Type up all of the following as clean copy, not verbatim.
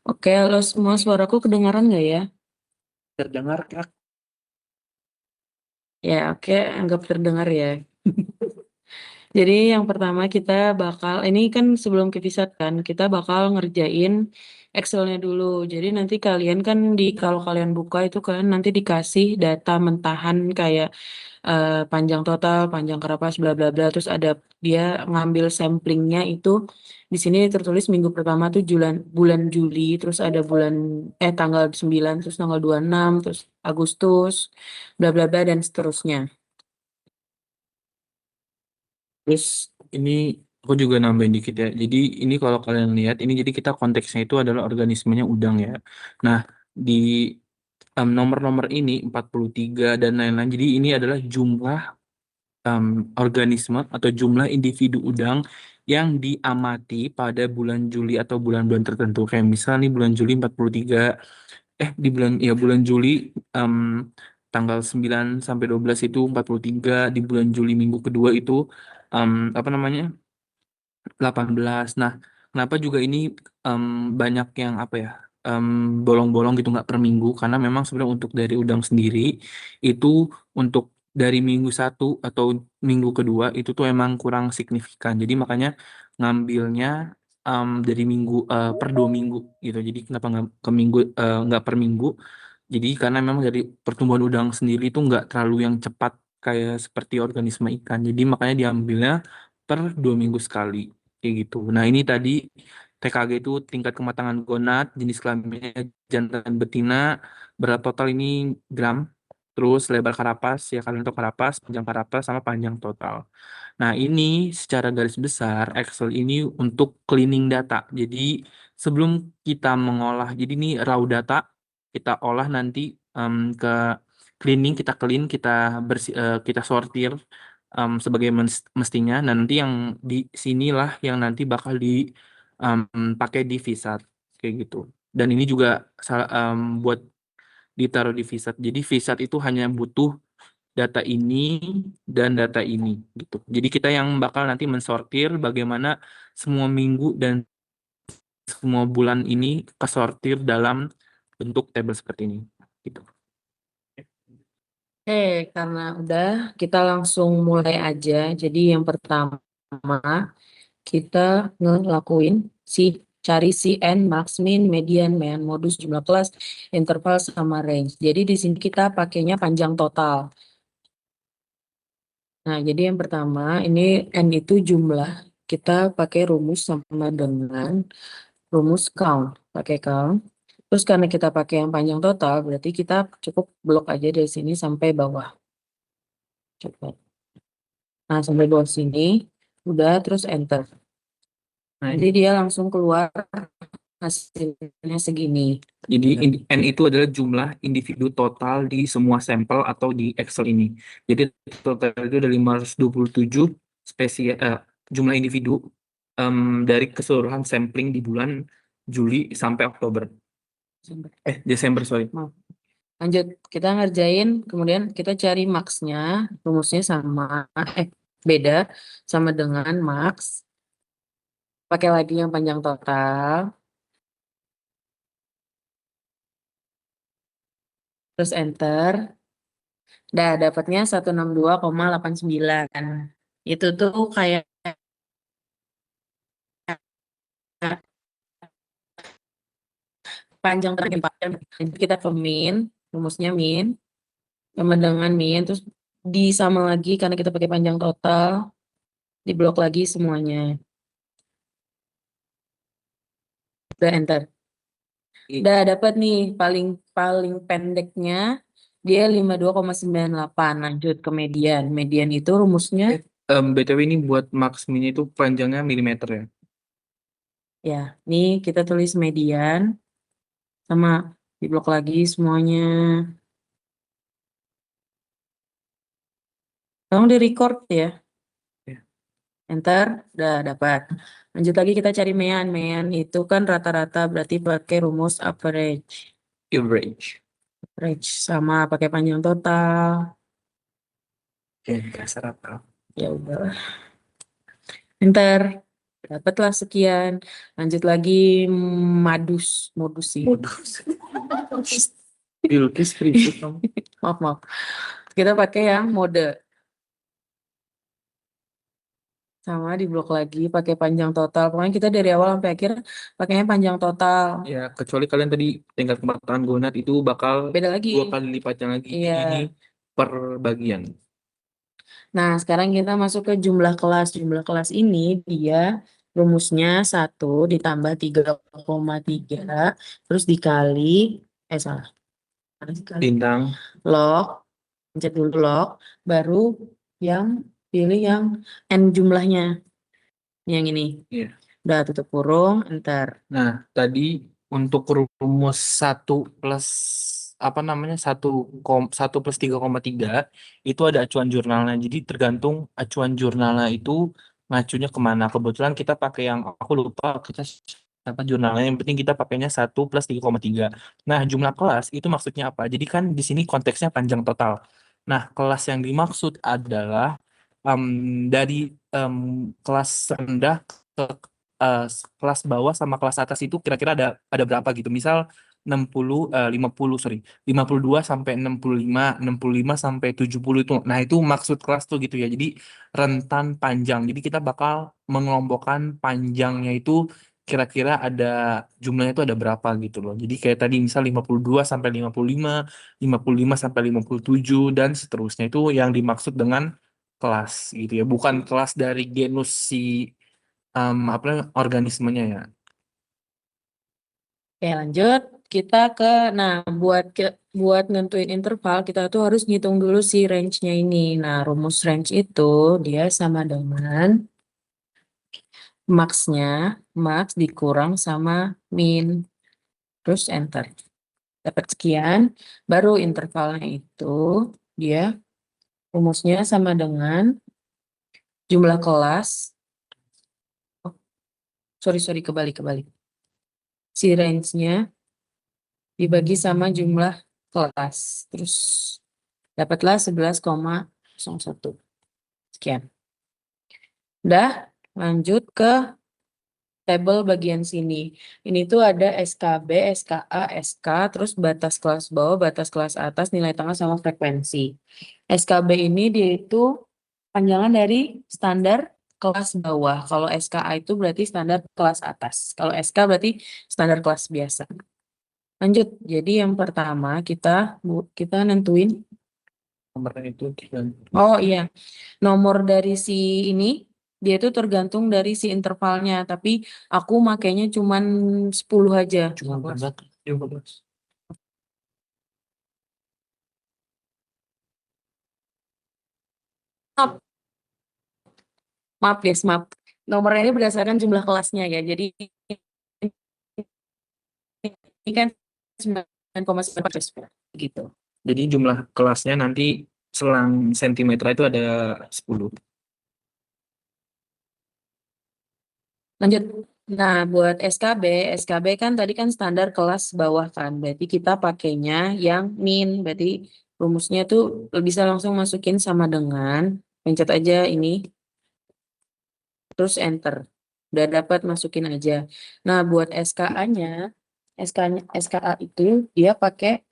Oke, halo semua, suaraku kedengaran nggak ya? Terdengar, Kak. Ya, oke, anggap terdengar ya. Jadi yang pertama kita bakal, ini kan sebelum ke Visat kan, kita bakal ngerjain Excelnya dulu. Jadi nanti kalian kan kalau kalian buka itu kan nanti dikasih data mentahan kayak panjang total, panjang kerapas, bla bla bla. Terus ada dia ngambil samplingnya itu di sini tertulis minggu pertama tuh bulan Juli, terus ada tanggal 9, terus tanggal 26, terus Agustus, bla bla bla dan seterusnya. Terus ini aku juga nambahin dikit ya. Jadi ini kalau kalian lihat, ini jadi kita konteksnya itu adalah organismenya udang ya. Nah, di nomor-nomor ini 43 dan lain-lain. Jadi ini adalah jumlah em, organisme atau jumlah individu udang yang diamati pada bulan Juli atau bulan-bulan tertentu. Kayak misal nih bulan Juli 43, bulan Juli em, tanggal 9 sampai 12 itu 43, di bulan Juli minggu kedua itu apa namanya? 18. Nah, kenapa juga ini em, banyak yang apa ya? em, Bolong-bolong gitu nggak per minggu, karena memang sebenarnya untuk dari udang sendiri itu untuk dari minggu satu atau minggu kedua itu tuh emang kurang signifikan. Jadi makanya ngambilnya dari minggu per 2 minggu gitu. Jadi kenapa nggak per minggu? Jadi karena memang dari pertumbuhan udang sendiri itu nggak terlalu yang cepat kayak seperti organisme ikan. Jadi makanya diambilnya per 2 minggu sekali kayak gitu. Nah ini tadi TKG itu tingkat kematangan gonad, jenis kelaminnya jantan betina, berat total ini gram, terus lebar karapas ya kalian tahu karapas, panjang karapas sama panjang total. Nah, ini secara garis besar Excel ini untuk cleaning data. Jadi, sebelum kita mengolah, jadi ini raw data, kita olah nanti ke cleaning, kita clean, kita sortir sebagai mestinya. Nah, nanti yang di sinilah yang nanti bakal dipakai di Visat kayak gitu. Dan ini juga buat ditaruh di Visat. Jadi Visat itu hanya butuh data ini dan data ini gitu. Jadi kita yang bakal nanti mensortir bagaimana semua minggu dan semua bulan ini kesortir dalam bentuk tabel seperti ini gitu. Karena udah kita langsung mulai aja. Jadi yang pertama kita ngelakuin si cari si n, max, min, median, mean, modus, jumlah kelas, interval sama range. Jadi di sini kita pakainya panjang total. Nah, jadi yang pertama ini n itu jumlah. Kita pakai rumus sama dengan rumus count. Pakai count. Terus karena kita pakai yang panjang total, berarti kita cukup blok aja dari sini sampai bawah. Coba. Nah, sampai bawah sini, udah terus enter. Nanti dia langsung keluar hasilnya segini. Jadi N itu adalah jumlah individu total di semua sampel atau di Excel ini. Jadi total itu ada 527 spesies jumlah individu dari keseluruhan sampling di bulan Juli sampai Oktober. Desember, sorry. Nah, lanjut, kita ngerjain, kemudian kita cari max-nya, rumusnya sama, eh beda, sama dengan max, pakai lagi yang panjang total, terus enter, dah dapatnya 162,89. Itu tuh kayak panjang terakhir. Jadi kita ke min, rumusnya min, sama dengan min, terus disama lagi karena kita pakai panjang total, diblok lagi semuanya. Udah enter. Udah dapat nih paling paling pendeknya dia 52,98. Lanjut ke median. Median itu rumusnya BTW ini buat max min itu panjangnya milimeter ya. ya, nih kita tulis median sama diblok lagi semuanya. Tolong di record ya. Ya. Enter, udah dapat. Lanjut lagi kita cari mean. Mean itu kan rata-rata berarti pakai rumus average. Average. Average sama pakai panjang total. Oke, dasar apa? Ya udah. Enter. Dapatlah sekian. Lanjut lagi modus sih. Modus. Bilkis Priscus kamu. Maaf, maaf. Kita pakai yang mode. Sama di blok lagi, pakai panjang total. Pokoknya kita dari awal sampai akhir pakainya panjang total. Ya, kecuali kalian tadi tingkat kematangan gonad itu bakal Beda lagi. 2 kali lipatnya lagi. Iya. Ini per bagian. Nah, sekarang kita masuk ke jumlah kelas. Jumlah kelas ini dia rumusnya 1 ditambah 3,3 terus dikali, salah. Mana sih kali? Bintang. Log, pencet dulu log, baru yang pilih yang N jumlahnya. Yang ini. Iya. Udah tutup kurung, enter. Nah, tadi untuk rumus 1 plus apa namanya 1 plus 3,3 itu ada acuan jurnalnya. Jadi tergantung acuan jurnalnya itu ngacunya kemana. Kebetulan kita pakai yang aku lupa kita apa jurnalnya. Yang penting kita pakainya 1 plus 3,3. Nah, jumlah kelas itu maksudnya apa? Jadi kan di sini konteksnya panjang total. Nah, kelas yang dimaksud adalah em, dari em, kelas rendah ke eh, kelas bawah sama kelas atas itu kira-kira ada berapa gitu. Misal 60 50 sorry 52 sampai 65 65 sampai 70 itu. Nah, itu maksud kelas tuh gitu ya. Jadi rentan panjang. Jadi kita bakal mengelompokkan panjangnya itu kira-kira ada jumlahnya itu ada berapa gitu loh. Jadi kayak tadi misal 52 sampai 55, 55 sampai 57 dan seterusnya itu yang dimaksud dengan kelas gitu ya. Bukan kelas dari genus si apa namanya, organismenya ya. Oke, lanjut. Kita ke, nah, buat nentuin interval, kita tuh harus ngitung dulu si range-nya ini. Nah, rumus range itu dia sama dengan max-nya, max dikurang sama min. Terus enter. Dapat sekian, baru intervalnya itu dia rumusnya sama dengan jumlah kelas. Oh, sorry, kebalik. Si range-nya dibagi sama jumlah kelas. Terus dapatlah 11,01. Sekian. Udah, lanjut ke tabel bagian sini. Ini tuh ada SKB, SKA, SK, terus batas kelas bawah, batas kelas atas, nilai tengah sama frekuensi. SKB ini dia itu panjangan dari standar kelas bawah. Kalau SKA itu berarti standar kelas atas. Kalau SK berarti standar kelas biasa. Lanjut. Jadi yang pertama kita nentuin. Nomornya itu Oh iya, nomor dari si ini dia itu tergantung dari si intervalnya. Tapi aku makainya cuman 10 aja. cuma 14. 15. Maaf, maaf guys, maaf. Nomornya ini berdasarkan jumlah kelasnya ya. Jadi ini kan 9,9 gitu. Jadi jumlah kelasnya nanti selang sentimeter itu ada 10. Lanjut. Nah, buat SKB kan tadi kan standar kelas bawah kan. Berarti kita pakainya yang min. Berarti rumusnya tuh bisa langsung masukin sama dengan pencet aja ini, terus enter. Udah dapat masukin aja. Nah, buat SKA-nya, SKA itu dia pakai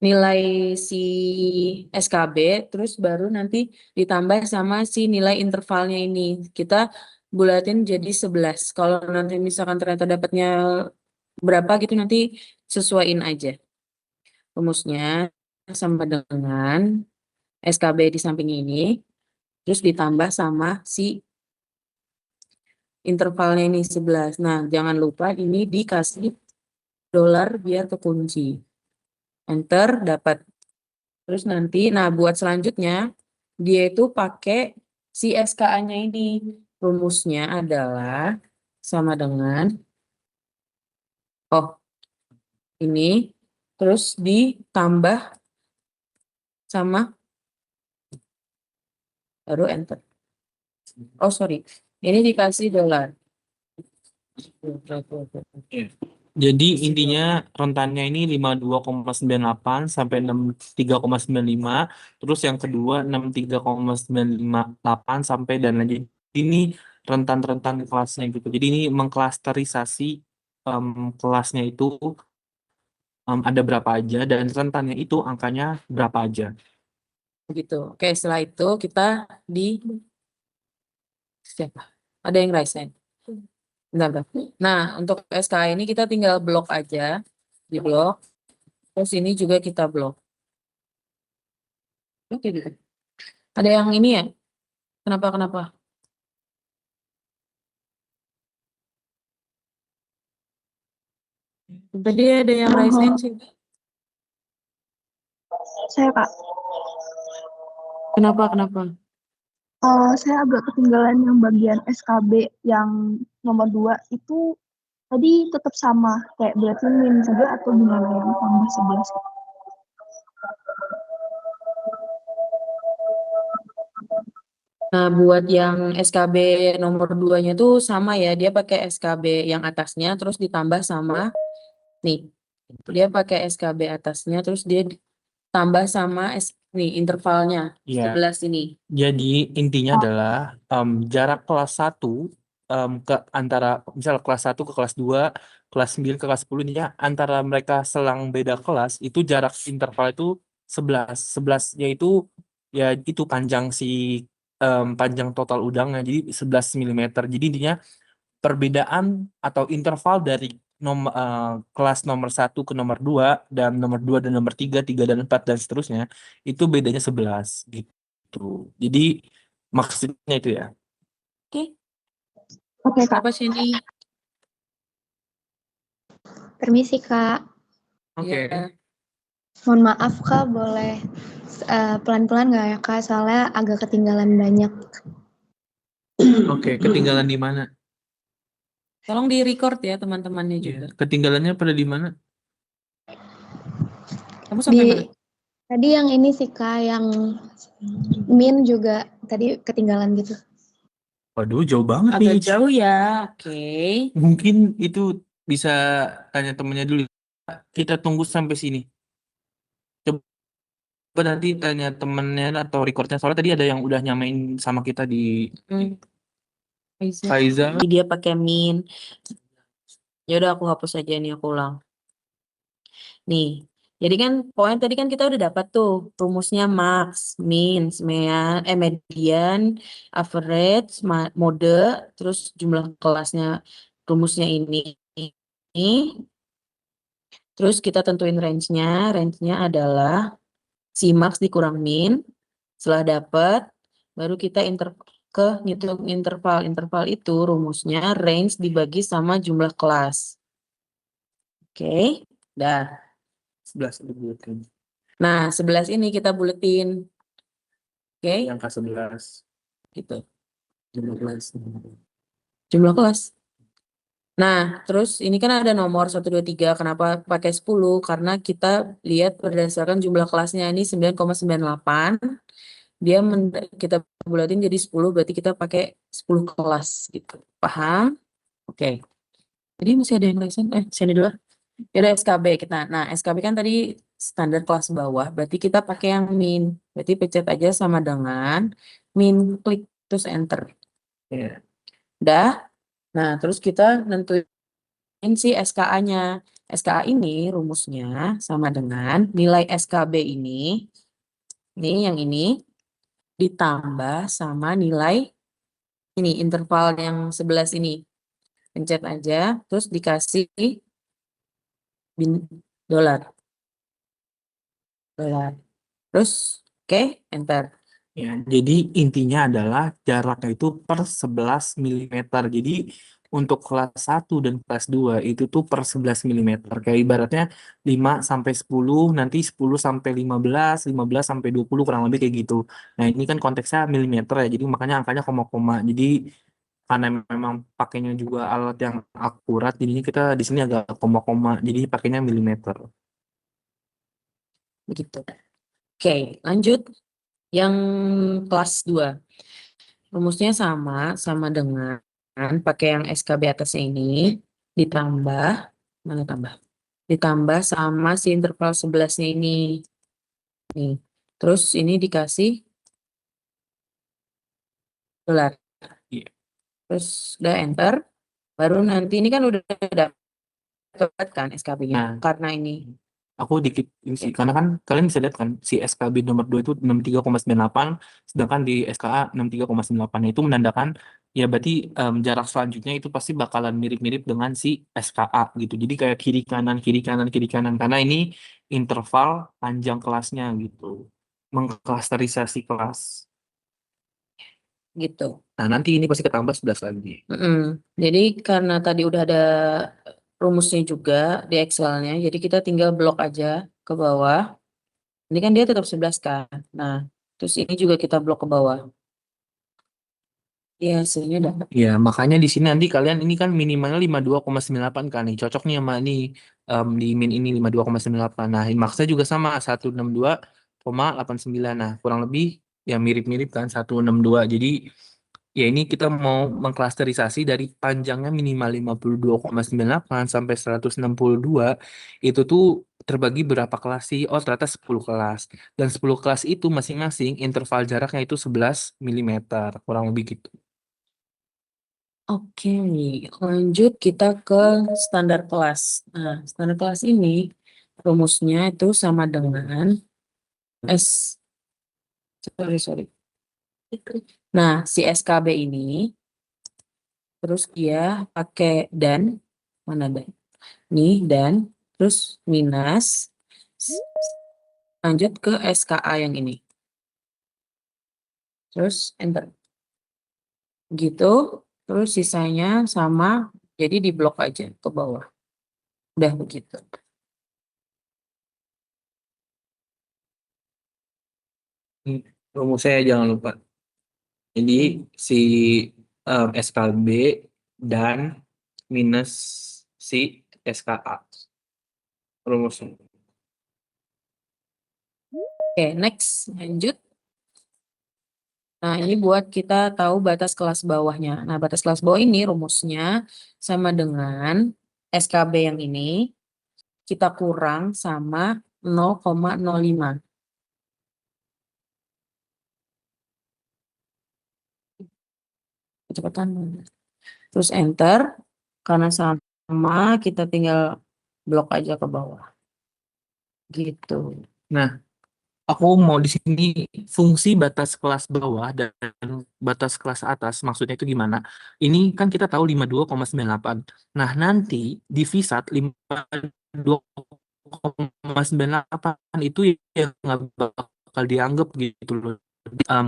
nilai si SKB, terus baru nanti ditambah sama si nilai intervalnya ini. Kita bulatin jadi 11. Kalau nanti misalkan ternyata dapatnya berapa gitu nanti sesuaiin aja. Rumusnya sama dengan SKB di samping ini, terus ditambah sama si intervalnya ini 11. Nah, jangan lupa ini dikasih dolar biar kekunci. Enter, dapat. Terus nanti, nah buat selanjutnya, dia itu pakai si SKA-nya ini. Rumusnya adalah sama dengan, oh ini, terus ditambah sama, baru enter. Oh sorry, ini dikasih dolar. Jadi intinya rentannya ini 52,98 sampai 63,95. Terus yang kedua 63,958 sampai dan lanjut. Ini rentan-rentan kelasnya gitu. Jadi ini mengklasterisasi kelasnya itu ada berapa aja dan rentannya itu angkanya berapa aja. Begitu. Oke, setelah itu kita di siapa? Ada yang raise hand? Bentar, bentar. Nah, untuk SKA ini kita tinggal blok aja, di blok. Terus ini juga kita blok. Oke, gitu. Ada yang ini ya? Kenapa? Tadi ada yang raise hand sih. Saya Kak, Kenapa? saya agak ketinggalan yang bagian SKB yang nomor 2 itu tadi tetap sama, kayak berarti min juga atau gimana yang tambah 11? Nah, buat yang SKB nomor 2-nya tuh sama ya. Dia pakai SKB yang atasnya, terus ditambah sama, nih. Dia pakai SKB atasnya, terus dia tambah sama nih, intervalnya, Iya. 11 ini. Jadi intinya adalah jarak kelas 1 ke antara misal kelas 1 ke kelas 2, kelas 9 ke kelas 10 ini ya, antara mereka selang beda kelas itu jarak interval itu 11. 11 yaitu ya itu panjang panjang total udangnya jadi 11 milimeter. Jadi intinya perbedaan atau interval dari kelas nomor 1 ke nomor 2 dan nomor 2 dan nomor 3, 3 dan 4 dan seterusnya itu bedanya 11 gitu. Jadi maksudnya itu ya. Oke, Oke Kak, apa sih ini? permisi Kak. Oke. Ya. Mohon maaf Kak, boleh pelan-pelan nggak ya Kak? Soalnya agak ketinggalan banyak. Oke, ketinggalan di mana? Tolong di record ya teman-temannya juga. Ketinggalannya pada di mana? Kamu sampai mana? Tadi yang ini sih Kak, yang min juga tadi ketinggalan gitu. Waduh, jauh banget Agak nih. jauh ya. Oke. Mungkin itu bisa tanya temennya dulu. Kita tunggu sampai sini. Coba nanti tanya temennya atau recordnya. Soalnya tadi ada yang udah nyamain sama kita di Hmm. Faiza. Jadi dia pakai min. Ya udah aku hapus aja nih, aku ulang. Nih. Jadi kan poin tadi kan kita udah dapat tuh rumusnya max, min, median, average, mode, terus jumlah kelasnya rumusnya ini. Terus kita tentuin range-nya. Range-nya adalah si max dikurang min. Setelah dapat, baru kita ngitung interval. Interval itu rumusnya range dibagi sama jumlah kelas. Oke, dah. 11 dibuletin. Nah, 11 ini kita buletin. Oke, Yang ke-11 gitu. jumlah kelas. Jumlah kelas. Nah, terus ini kan ada nomor 1, 2, 3. Kenapa pakai 10? Karena kita lihat berdasarkan jumlah kelasnya ini 9,98. Dia kita bulatin jadi 10, berarti kita pakai 10 kelas gitu. Paham? Oke. Jadi masih ada yang lesson? Sini dulu. Ya udah SKB kita. Nah, SKB kan tadi standar kelas bawah, berarti kita pakai yang min. Berarti pencet aja sama dengan min, klik terus enter. Iya. Udah. Nah, terus kita nentuin si SKA-nya. SKA ini rumusnya sama dengan nilai SKB ini yang ini ditambah sama nilai ini interval yang 11 ini. Pencet aja, terus dikasih dolar. Terus, oke, enter. Ya, jadi intinya adalah jaraknya itu per 11 milimeter. Jadi untuk kelas 1 dan kelas 2 itu tuh per 11 milimeter. Kayak ibaratnya 5 sampai 10, nanti 10 sampai 15, 15 sampai 20 kurang lebih kayak gitu. Nah, ini kan konteksnya milimeter ya. Jadi makanya angkanya koma-koma. Jadi karena memang pakainya juga alat yang akurat, jadinya kita di sini agak koma-koma. Jadi pakainya milimeter. Begitu. Oke, lanjut. Yang kelas 2. Rumusnya sama dengan pakai yang SKB atasnya ini, ditambah, mana tambah? Ditambah sama si interval 11-nya ini. Nih. Terus ini dikasih dolar. Iya. terus udah enter, baru nanti ini kan udah dapat kan SKB-nya, Nah, karena ini. aku dikit ini sih, karena kan kalian bisa lihat kan si SKB nomor 2 itu 63,98, sedangkan di SKA 63,98. Itu menandakan ya berarti jarak selanjutnya itu pasti bakalan mirip-mirip dengan si SKA gitu. Jadi kayak kiri kanan kiri kanan kiri kanan, karena ini interval panjang kelasnya gitu. Mengklasterisasi kelas. Gitu. Nah, nanti ini pasti ketambah 11 lagi. Jadi karena tadi udah ada rumusnya juga di Excel-nya, jadi kita tinggal blok aja ke bawah. Ini kan dia tetap 11 kan. Nah, terus ini juga kita blok ke bawah. Ya, hasilnya dapat. Ya, makanya di sini nanti kalian ini kan minimalnya 52,98 kan nih. Cocok nih sama nih di min ini 52,98. Nah, maksudnya juga sama 162,89. Nah, kurang lebih ya mirip-mirip kan 162. Jadi ya ini kita mau mengklasterisasi dari panjangnya minimal 52,98 sampai 162 itu tuh terbagi berapa kelas sih? Oh, ternyata 10 kelas. Dan 10 kelas itu masing-masing interval jaraknya itu 11 milimeter, kurang lebih gitu. Oke, lanjut kita ke standar kelas. Nah, standar kelas ini rumusnya itu sama dengan S, sorry. Nah, si SKB ini, terus dia pakai dan, mana dan? Nih, dan, terus minus, lanjut ke SKA yang ini. Terus enter. Gitu, terus sisanya sama, jadi di blok aja ke bawah. Udah begitu. Rumusnya jangan lupa. Jadi si SKB dan minus si SKA. Rumusnya. Oke, next, lanjut. Nah, ini buat kita tahu batas kelas bawahnya. Nah, batas kelas bawah ini rumusnya sama dengan SKB yang ini, kita kurang sama 0,05. Kecepatan. Terus enter, karena sama, kita tinggal blok aja ke bawah. Gitu. Nah, aku mau di sini fungsi batas kelas bawah dan batas kelas atas, maksudnya itu gimana? Ini kan kita tahu 52,98. Nah, nanti di VSAT 52,98 itu yang nggak bakal dianggap gitu loh.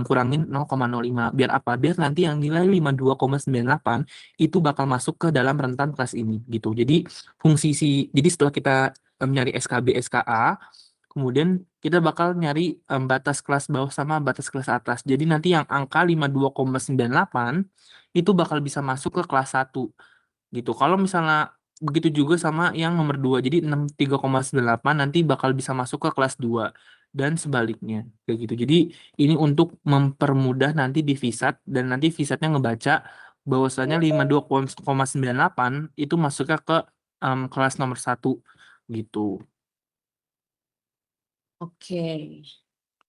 Kurangin 0,05. Biar apa? Biar nanti yang nilai 52,98 itu bakal masuk ke dalam rentan kelas ini gitu. Jadi jadi setelah kita nyari SKB SKA, kemudian kita bakal nyari batas kelas bawah sama batas kelas atas. Jadi nanti yang angka 52,98 itu bakal bisa masuk ke kelas 1 gitu. Kalau misalnya begitu juga sama yang nomor 2. Jadi 63,98 nanti bakal bisa masuk ke kelas 2 dan sebaliknya kayak gitu. Jadi ini untuk mempermudah nanti di VSAT, dan nanti VSAT-nya ngebaca bahwasanya 52,98 itu masuknya ke kelas nomor 1 gitu. Oke,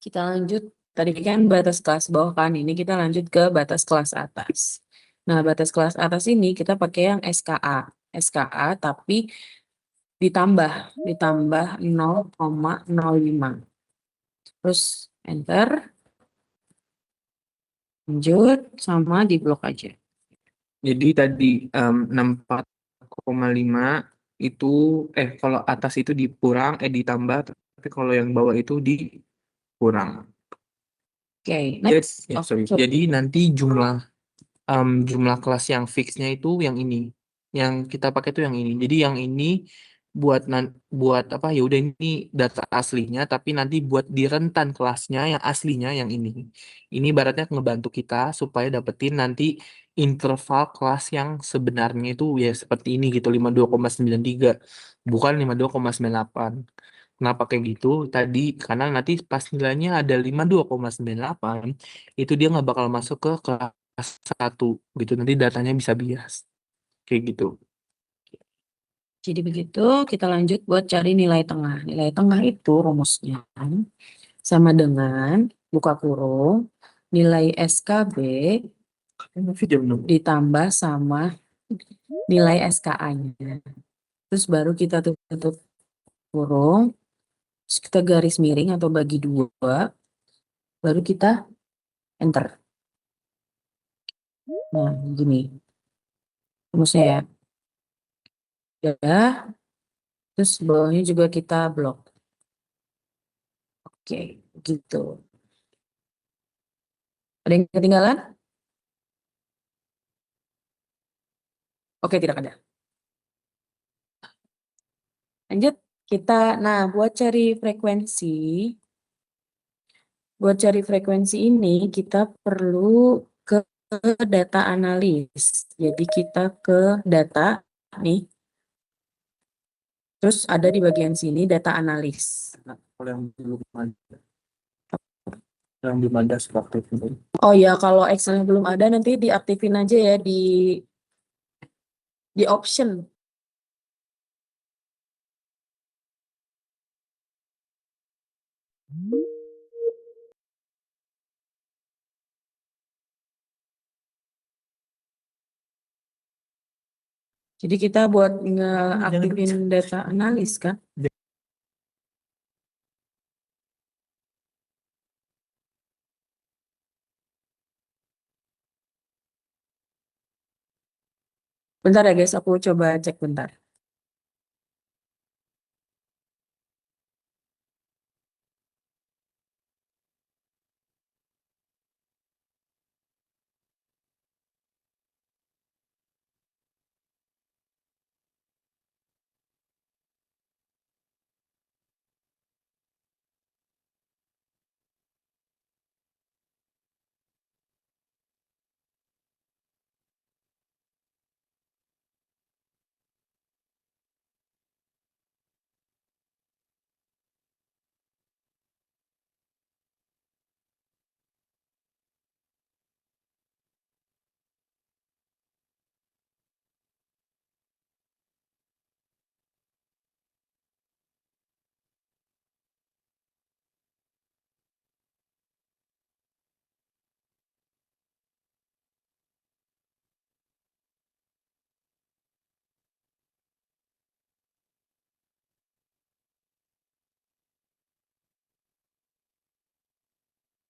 kita lanjut. Tadi kan batas kelas bawah kan, ini kita lanjut ke batas kelas atas. Nah, batas kelas atas ini kita pakai yang SKA. SKA tapi ditambah 0,05. Terus enter, lanjut, sama di blok aja. Jadi tadi 64,5 itu kalau atas itu ditambah, tapi kalau yang bawah itu dikurang. Oke, next. Sorry. Jadi nanti jumlah kelas yang fixnya itu yang ini. Yang kita pakai itu yang ini. Jadi yang ini buat apa ya udah ini data aslinya, tapi nanti buat di rentan kelasnya yang aslinya yang ini. Ini ibaratnya ngebantu kita supaya dapetin nanti interval kelas yang sebenarnya itu ya seperti ini gitu, 52,93 bukan 52,98. Kenapa kayak gitu? Tadi karena nanti pas nilainya ada 52,98 itu dia nggak bakal masuk ke kelas 1 gitu. Nanti datanya bisa bias. Kayak gitu. Jadi begitu, kita lanjut buat cari nilai tengah. Nilai tengah itu rumusnya sama dengan buka kurung nilai SKB ditambah sama nilai SKA-nya. Terus baru kita tutup kurung, terus kita garis miring atau bagi 2, baru kita enter. Nah, gini. Rumusnya ya. Udah. Terus bawahnya juga kita blok. Oke, gitu. Ada yang ketinggalan? Oke, tidak ada. Lanjut, nah buat cari frekuensi ini kita perlu ke data analis. Jadi kita ke data nih, terus ada di bagian sini data analis. Nah, kalau yang belum ada seperti itu. Oh ya, kalau Excel-nya belum ada nanti diaktifin aja ya di option. Jadi kita buat ngeaktifin data analis kan? Bentar ya guys, aku coba cek bentar.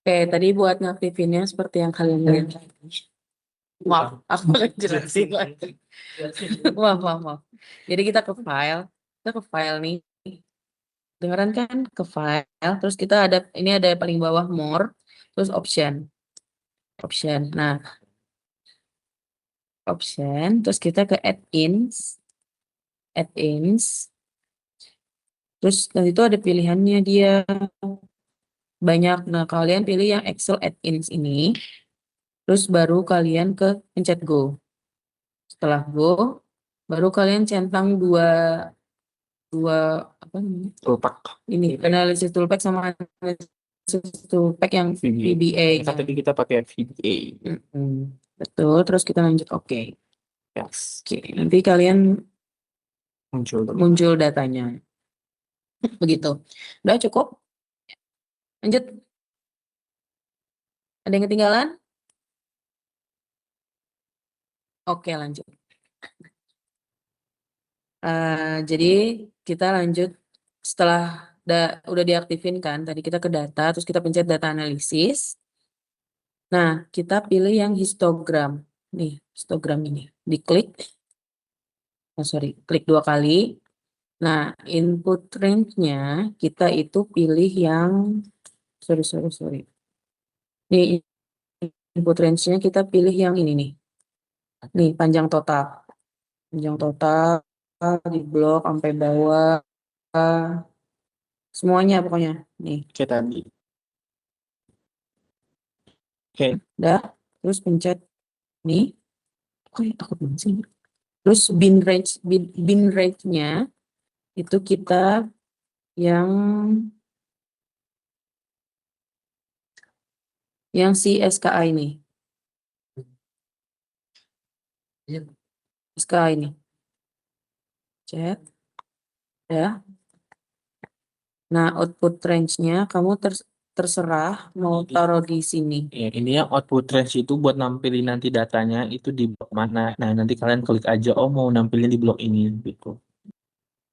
Oke, tadi buat ngaktifinnya seperti yang kalian lihat. Maaf, aku akan jelasin lagi. Maaf. Jadi kita ke file nih. Dengeran kan ke file, terus kita ini ada paling bawah more, terus option. Nah, option, terus kita ke add-ins. Terus nanti itu ada pilihannya dia banyak. Nah, kalian pilih yang Excel add-ins ini. Terus baru kalian pencet go. Setelah go, baru kalian centang dua apa namanya? Toolpack. Ini analisis toolpack sama analisis toolpack yang VBA. Tadi kita pakai VBA. Betul, terus kita lanjut oke. Yes. Oke, nanti kalian Muncul datanya. Begitu. Udah cukup? Lanjut. Ada yang ketinggalan? Oke, lanjut. Jadi kita lanjut setelah udah diaktifin kan, tadi kita ke data, terus kita pencet data analisis. Nah, kita pilih yang histogram. Nih, histogram ini. Diklik. Klik 2 kali. Nah, input range-nya kita itu pilih yang, sorry. Nih, input range-nya kita pilih yang ini nih. Nih, panjang total. Di blok sampai bawah. Semuanya pokoknya. Nih. Kayak tadi. Oke. Udah. Terus pencet nih. Takut banget sih. Terus bin rate-nya itu kita yang si SKA ini. SKA ini. Cek. Ya. Nah, output range-nya kamu terserah mau taruh di sini. Ya, ini yang output range itu buat nampilin nanti datanya itu di blok mana. Nah, nanti kalian klik aja, oh mau nampilin di blok ini gitu.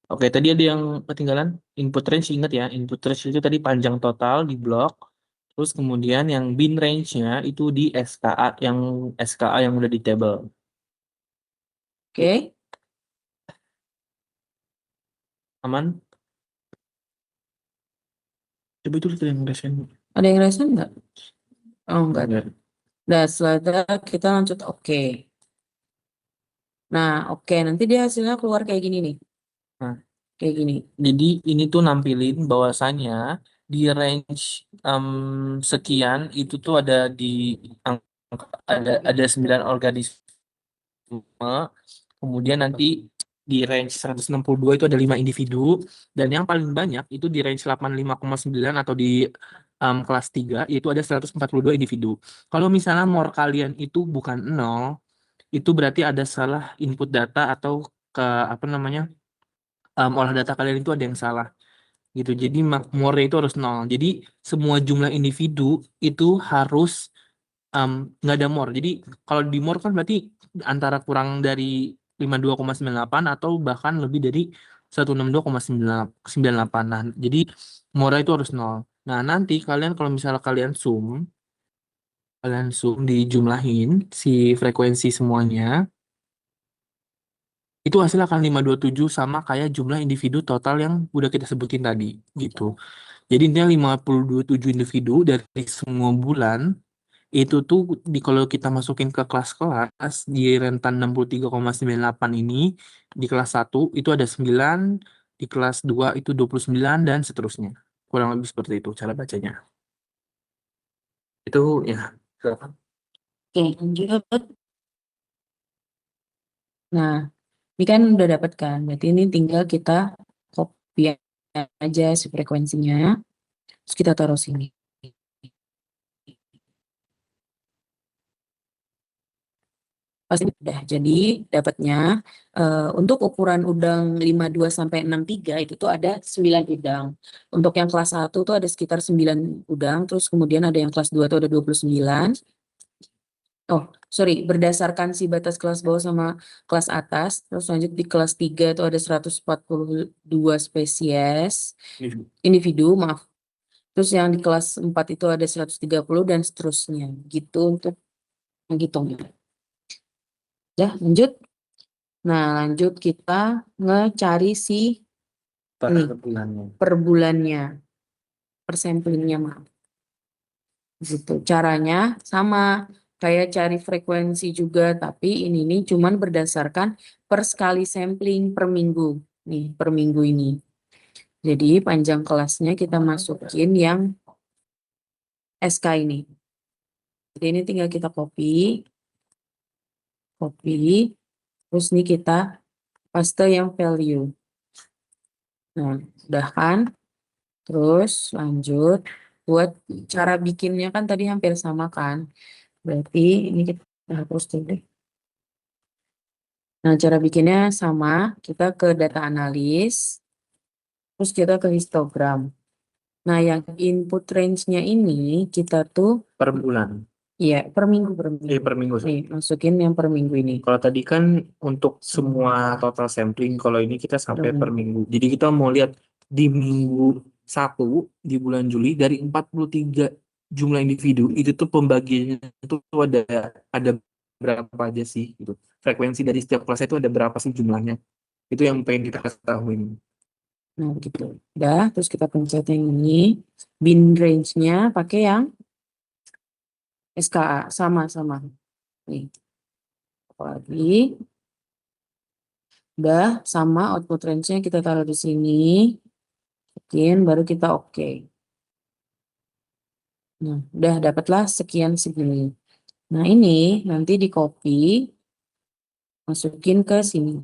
Oke, tadi ada yang ketinggalan. Input range, ingat ya, input range itu tadi panjang total di blok. Terus kemudian yang bin range-nya itu di SKA yang udah di table. Oke, Aman? Coba itu lihat yang resen. ada yang resen nggak? Oh, enggak. Enggak. Nah, setelah itu kita lanjut oke. Nah, oke, nanti dia hasilnya keluar kayak gini nih. Nah, Kayak gini. jadi ini tuh nampilin bahwasannya di range sekian itu tuh ang- ada 9 organisme. Kemudian nanti di range 162 itu ada 5 individu dan yang paling banyak itu di range 85,9 atau di kelas 3 yaitu ada 142 individu. Kalau misalnya more kalian itu bukan 0, itu berarti ada salah input data atau ke apa namanya? Olah data kalian itu ada yang salah gitu. Jadi more itu harus 0. Jadi semua jumlah individu itu harus um, nggak ada more. Jadi kalau di more kan berarti antara kurang dari 52,98 atau bahkan lebih dari 162,98. Nah, jadi more itu harus 0. Nah, nanti kalian kalau misalnya kalian zoom dijumlahin si frekuensi semuanya, itu hasil akan 527 sama kayak jumlah individu total yang udah kita sebutin tadi gitu. Jadi intinya 527 individu dari semua bulan itu tuh kalau kita masukin ke kelas-kelas di rentan 63,98 ini di kelas 1 itu ada 9, di kelas 2 itu 29 dan seterusnya. Kurang lebih seperti itu cara bacanya. Itu ya. Silakan. Oke, lanjut. Nah, ini kan udah dapat kan. Berarti ini tinggal kita copy aja si frekuensinya. Terus kita taruh sini. Pasti udah. Jadi dapatnya untuk ukuran udang 52 sampai 63 itu tuh ada 9 udang. Untuk yang kelas 1 tuh ada sekitar 9 udang, terus kemudian ada yang kelas 2 tuh ada 29. Oh, sorry, berdasarkan si batas kelas bawah sama kelas atas, terus lanjut di kelas 3 itu ada 142 spesies individu, maaf. Terus yang di kelas 4 itu ada 130 dan seterusnya. Gitu untuk menghitungnya. Udah, lanjut. Nah, lanjut kita ngecari si Per ini bulannya. per bulannya, per samplingnya, maaf. Gitu. Caranya sama kayak cari frekuensi juga, tapi ini nih cuman berdasarkan per sekali sampling per minggu. Nih, per minggu ini. Jadi panjang kelasnya kita masukin yang SK ini. Jadi ini tinggal kita copy, terus nih kita paste yang value. Nah, udah kan? Terus lanjut buat cara bikinnya kan tadi hampir sama kan. Berarti ini kita hapus dulu deh. Nah, cara bikinnya sama, kita ke data analis, terus kita ke histogram. Nah, yang input range-nya ini kita tuh Per bulan. ya per minggu per minggu. Per minggu. Nih, masukin yang per minggu ini. Kalau tadi kan untuk semua total sampling, kalau ini kita sampai per minggu. Jadi kita mau lihat di minggu 1 di bulan Juli dari 43 jumlah individu itu tuh pembagiannya itu tuh ada berapa aja sih gitu. Frekuensi dari setiap kelas itu ada berapa sih jumlahnya. Itu yang pengen kita ketahui. Nah, begitu. Udah, terus kita pencet yang ini. Bin range-nya pakai yang SKA, sama-sama. Nih, lagi. Udah, sama output range-nya kita taruh di sini. Bikin, baru kita oke. Nah, udah dapatlah sekian segini. Nah, ini nanti di copy, masukin ke sini.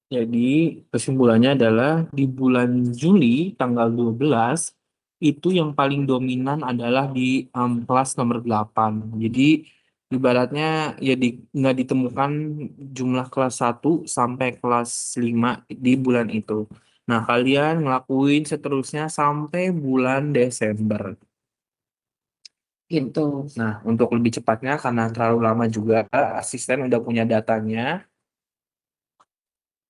Jadi kesimpulannya adalah di bulan Juli tanggal 12 itu yang paling dominan adalah di kelas nomor 8. Jadi ibaratnya ya nggak ditemukan jumlah kelas 1 sampai kelas 5 di bulan itu. Nah, kalian ngelakuin seterusnya sampai bulan Desember. Gitu. Nah, untuk lebih cepatnya karena terlalu lama juga, asisten udah punya datanya.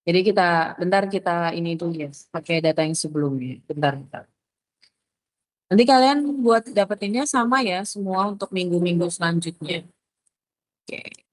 Jadi bentar kita ini dulu ya, pakai data yang sebelumnya. Bentar. Nanti kalian buat dapetinnya sama ya, semua untuk minggu-minggu selanjutnya. Oke.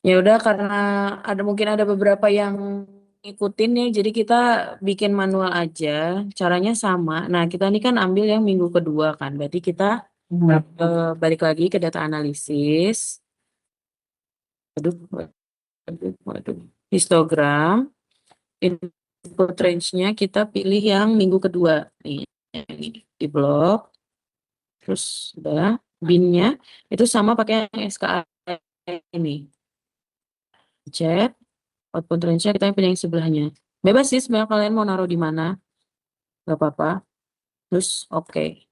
Ya udah karena mungkin ada beberapa yang ngikutin ya, jadi kita bikin manual aja, caranya sama. Nah, kita ini kan ambil yang minggu kedua kan, berarti kita balik lagi ke data analisis. Aduh, waduh. Histogram, input range-nya kita pilih yang minggu kedua. Nih, yang ini di blok. Terus udah, bin-nya itu sama pakai yang SKA ini. Chat. Output range-nya kita pilih yang sebelahnya. Bebas sih sebenarnya kalian mau naruh di mana. Gak apa-apa. Terus oke.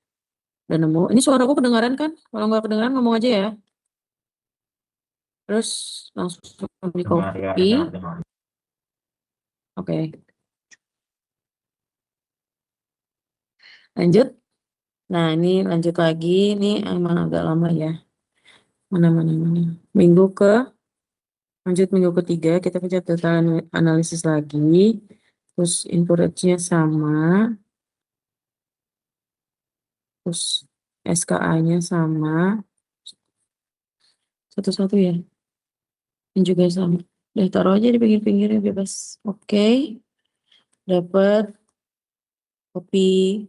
Udah nemu. Ini suaraku kedengaran kan? Kalau nggak kedengaran ngomong aja ya. Terus langsung di copy. Oke. Lanjut. Nah ini lanjut lagi. Ini emang agak lama ya. Mana. Lanjut minggu ketiga. Kita pencet data analisis lagi. Terus input range-nya sama. Terus SKA-nya sama. Satu-satu ya. Ini juga sama. Udah taruh aja di pinggir-pinggirnya bebas. Oke. Dapat copy.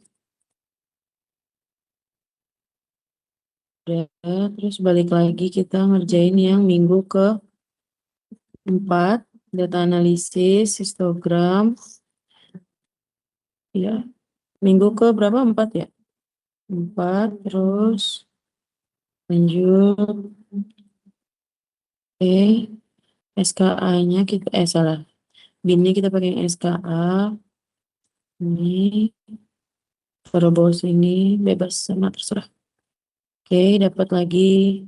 Udah. Terus balik lagi kita ngerjain yang minggu ke-4. Data analisis, histogram. Ya. Minggu ke berapa? 4 ya? 4. Terus lanjut. Oke. SKA-nya kita, salah. Bin-nya kita pakai yang SKA. Ini. Taruh bawah sini. Bebas sama terserah. Oke, dapat lagi.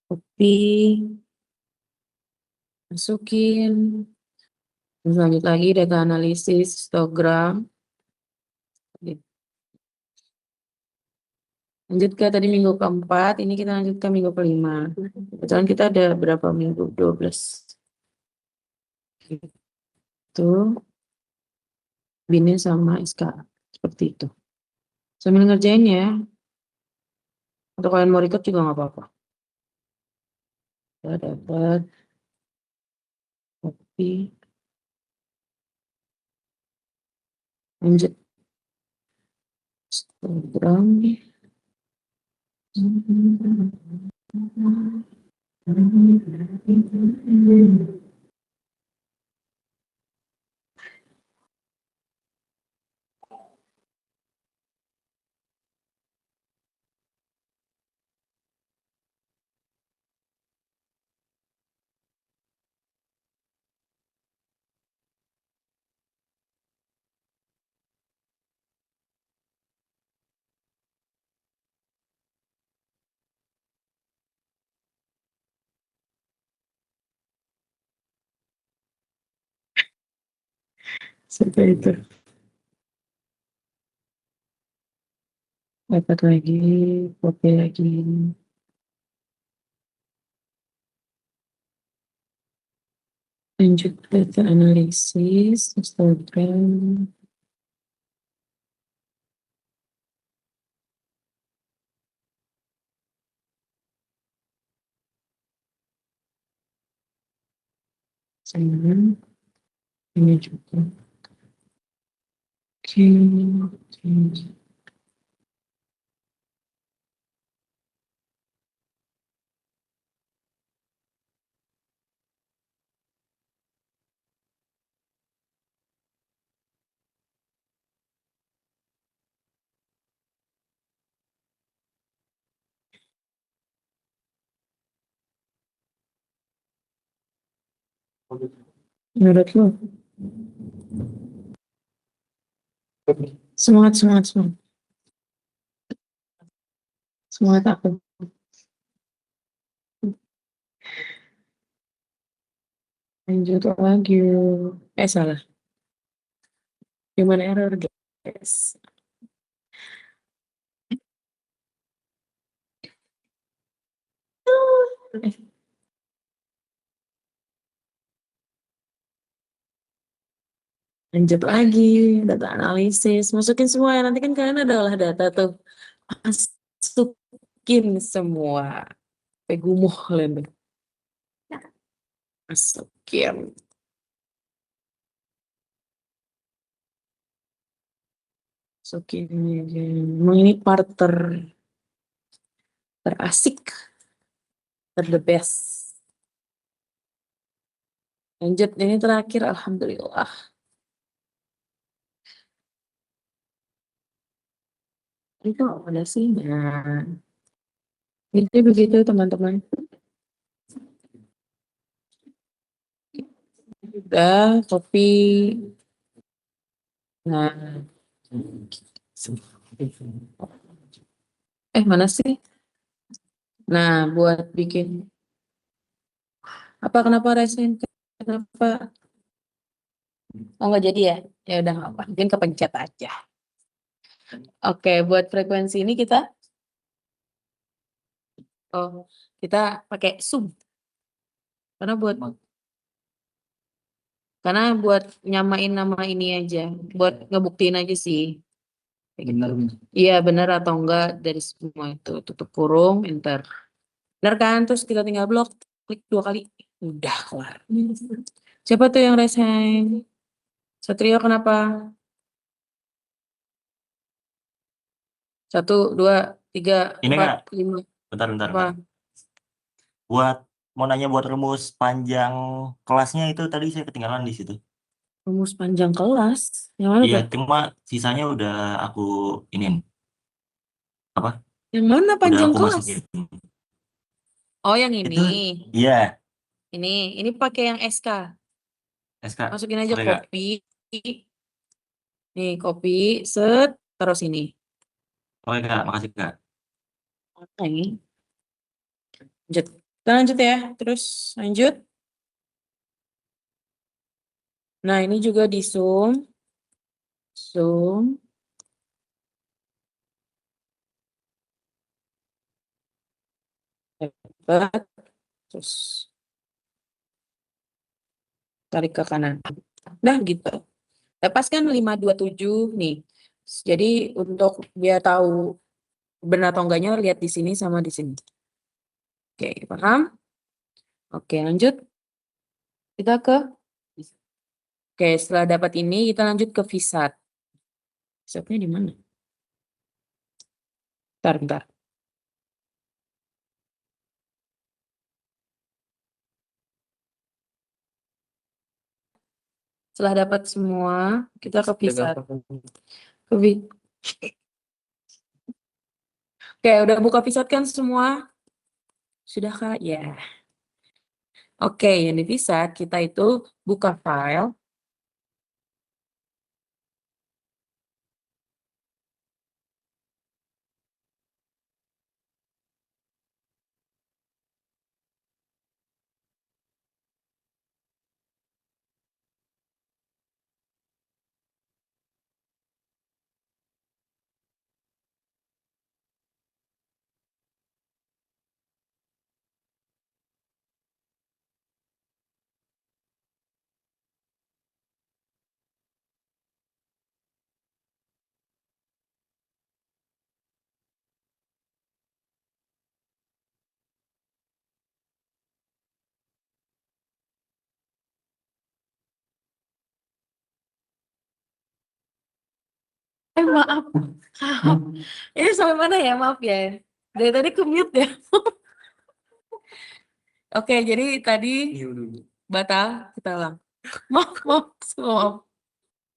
Copy. Masukin. Terus lanjut lagi data analisis, histogram. Lanjut ke tadi minggu ke-4, ini kita lanjut ke minggu ke-5. Kebetulan kita ada berapa minggu? 12. Itu binnya sama SK. Seperti itu. Sambil ngerjain ya. Untuk kalian mau record juga nggak apa-apa. Kita dapat copy. Lanjut. Histogram. Seperti itu. Dapat lagi, copy lagi. Lanjut data analisis, histogram. Sama ini juga. Oke. Menurut lo? Semangat, semangat, semangat. Semangat aku. Lanjut lagi. Salah. Human error, guys. Lanjut lagi. Data analisis. Masukin semua ya. Nanti kan kalian ada olah data tuh. Masukin semua. Sampai gumuh kalian tuh. Masukin. Masukin. Emang ini part terasik. The best. Lanjut. Ini terakhir. Alhamdulillah. Itu ada sih. Nah. Jadi begitu teman-teman. Udah, kopi. Nah. Mana sih? Nah, buat bikin. Apa, kenapa resign? Kenapa? Oh, nggak jadi ya? Ya udah nggak apa. Mungkin kepencet aja. Oke, buat frekuensi ini kita pakai Zoom. Karena buat nyamain nama ini aja, buat ngebuktiin aja sih. Benar. Iya, benar atau enggak dari semua itu. Tutup kurung, enter. Benar kan? Terus kita tinggal blok, klik 2 kali. Udah kelar. Siapa tuh yang resign? Satrio kenapa? 1, 2, 3, Ini 4, Kak, 5. bentar. Apa? Mau nanya buat rumus panjang kelasnya itu tadi saya ketinggalan di situ. Rumus panjang kelas? Yang mana, Iya, Pak? cuma sisanya udah aku iniin. Apa? Yang mana Udah panjang aku kelas? masukin. Oh, yang Itu, ini. iya, Ini pakai yang SK. SK. Masukin aja Oke, Kak. kopi. Nih, kopi, set, taruh sini. Oke, Kak. Makasih, Kak. Oke. Lanjut. Kita lanjut ya. Terus lanjut. Nah, ini juga di Zoom. Zoom. Hebat. Terus tarik ke kanan. Dah gitu. Lepaskan 527 nih. Jadi untuk biar tahu benar atau enggaknya lihat di sini sama di sini. Oke, paham? Oke, lanjut. Kita ke Oke, setelah dapat ini kita lanjut ke Visat. Visatnya di mana? Bentar. Setelah dapat semua, kita ke Visat. Oke, udah buka Visat kan semua? Sudah Kak? Ya. Oke, yang di Visat kita itu buka file. Maaf. Ini sampai mana ya? Maaf ya. Dari tadi ke mute ya. Oke, jadi tadi batal, kita ulang. Maaf.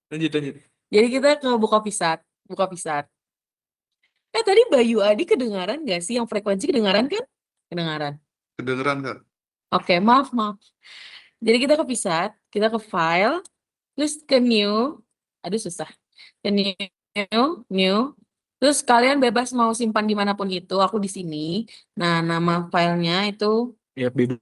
Lanjut. Jadi kita ke buka Visat. Tadi Bayu Adi kedengaran nggak sih? Yang frekuensi kedengaran kan? Kedengaran. Kedengeran, Kak. Oke, maaf. Jadi kita ke Pisat, kita ke file, terus ke new, aduh susah, ke new, terus kalian bebas mau simpan dimanapun itu, aku di sini. Nah, nama filenya itu Ya bebas.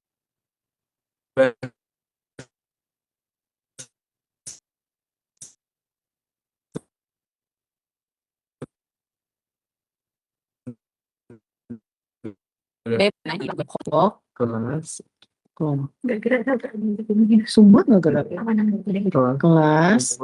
bebas. Kelas. Gak semua nggak gerak. Kelas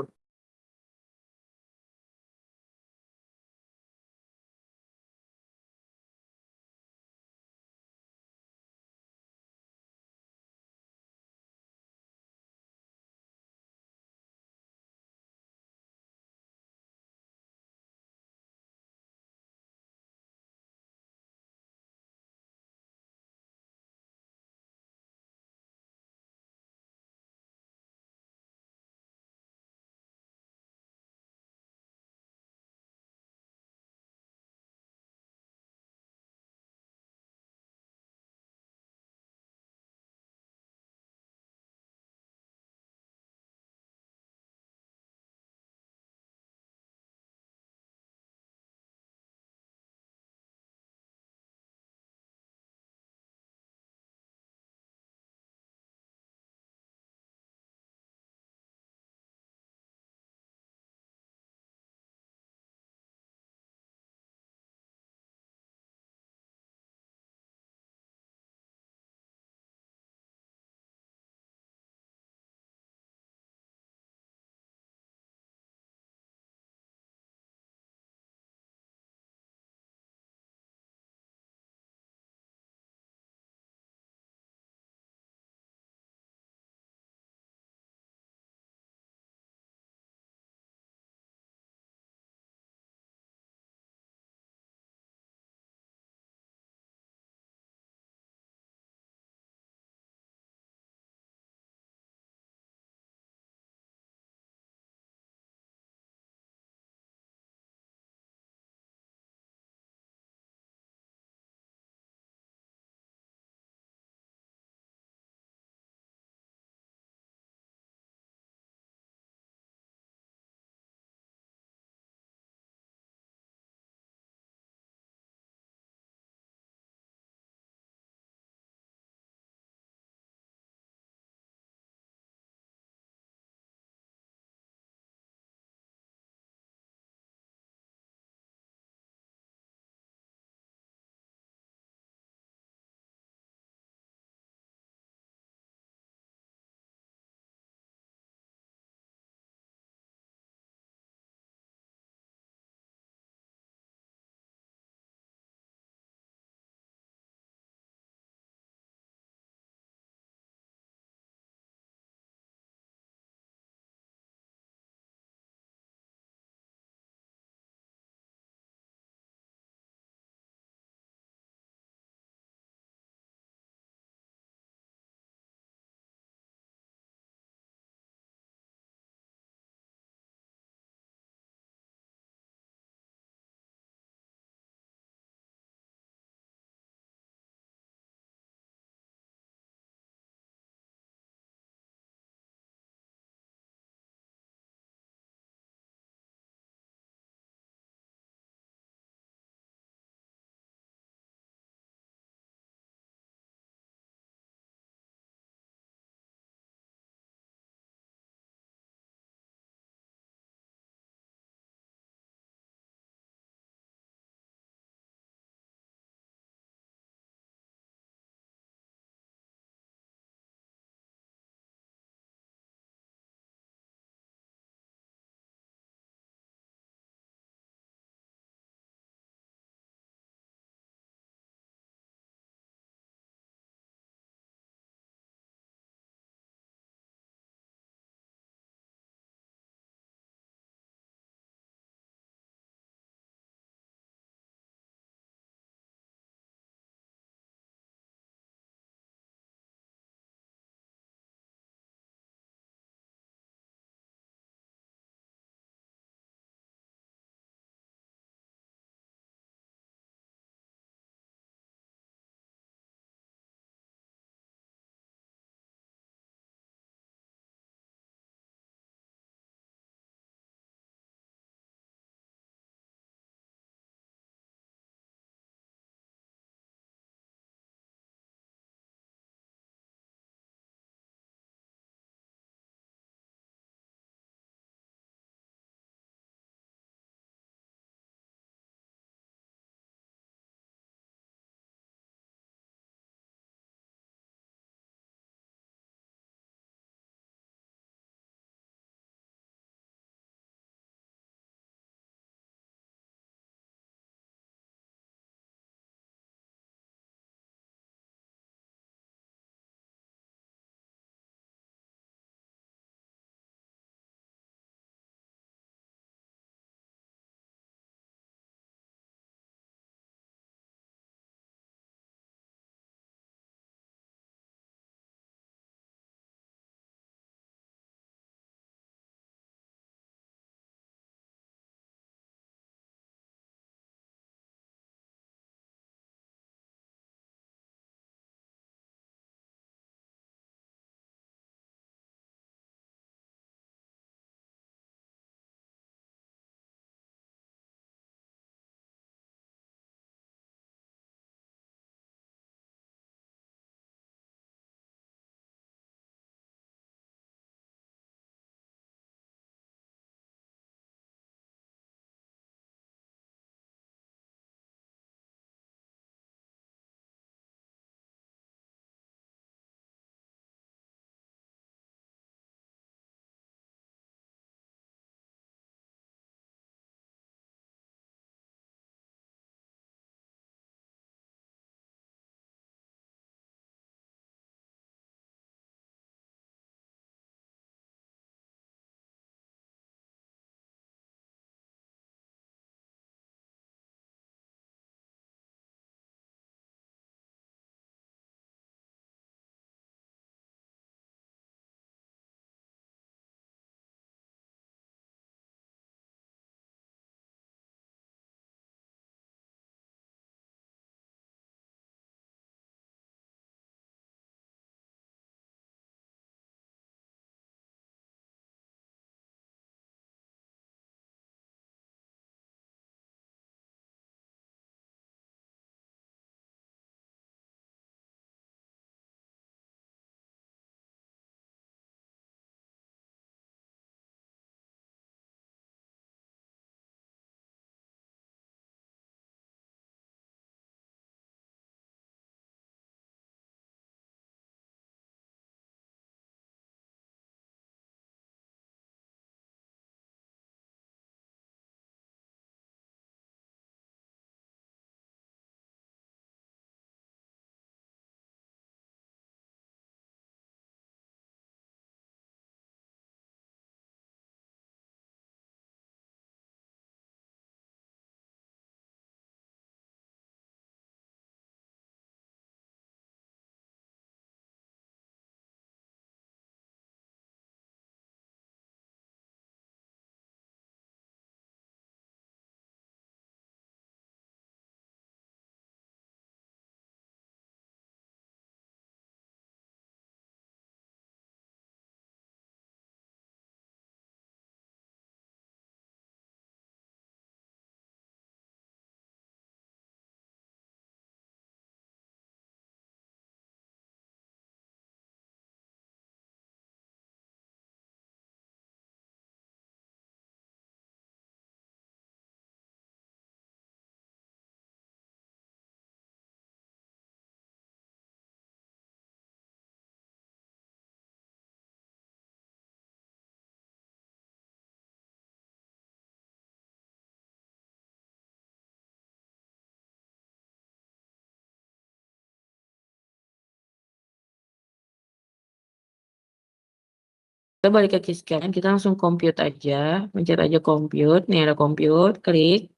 Kita balik ke Qscan, kita langsung compute aja, pencet aja compute, nih ada compute, klik.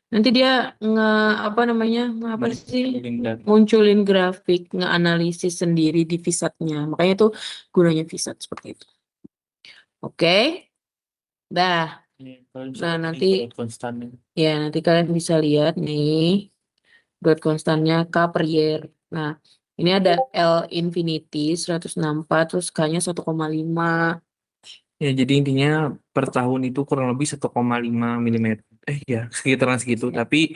Nanti dia apa namanya, apa sih, Munculin data. munculin grafik, ngeanalisis sendiri di visatnya. Makanya itu gunanya visat seperti itu. Oke, dah. Nah, nanti konstannya. ya nanti kalian bisa lihat nih growth konstannya K per year. Nah, ini ada L infinity 164 terus K-nya 1,5. Ya, jadi intinya per tahun itu kurang lebih 1,5 mm. Ya, sekitaran segitu. Ya. Tapi